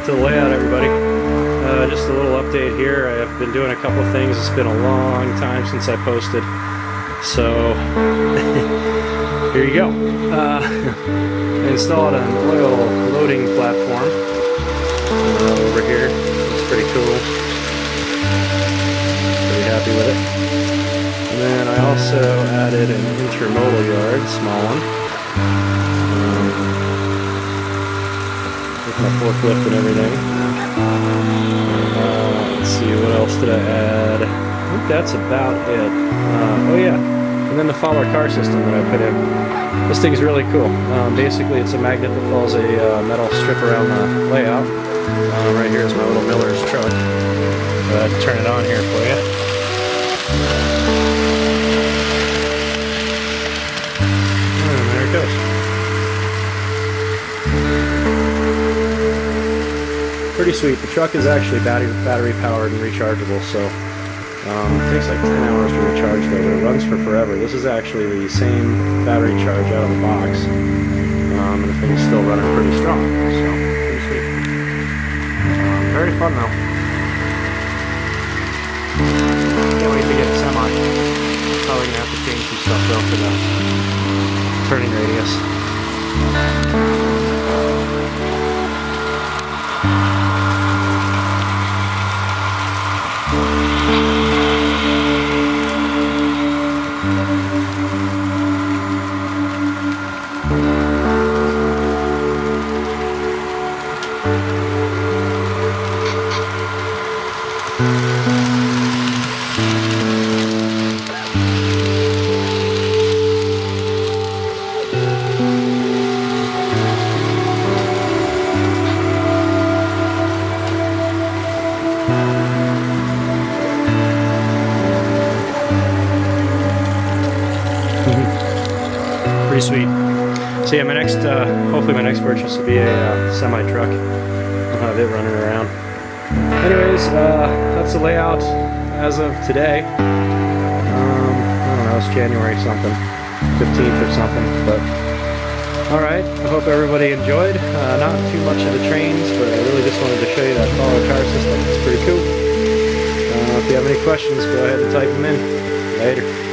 to the layout, everybody. Just a little update here. I've been doing a couple things. It's been a long time since I posted. So, here you go. I installed an oil loading platform over here. It's pretty cool. Pretty happy with it. And then I also added an inter-modal yard, small one. With my forklift and everything. Let's see, what else did I add? I think that's about it. Oh yeah, and then the follower car system that I put in. This thing's really cool. Basically, it's a magnet that follows a metal strip around the layout. Right here is my little Miller's truck. Turn it on here for you. And there it goes. Pretty sweet. The truck is actually battery powered and rechargeable, so it takes like 10 hours to recharge, but it runs for forever. This is actually the same battery charge out of the box, and the thing's still running pretty strong, so pretty sweet. Very fun though. Can't wait to get a semi. Probably gonna have to change some stuff though for the turning radius. Pretty sweet. So yeah, my next, hopefully my next purchase will be a semi-truck. I'll have it running around. Anyways, that's the layout as of today. I don't know, it's January something, 15th or something, but alright, I hope everybody enjoyed. Not too much of the trains, but I really just wanted to show you that follow car system. It's pretty cool. If you have any questions, go ahead and type them in. Later.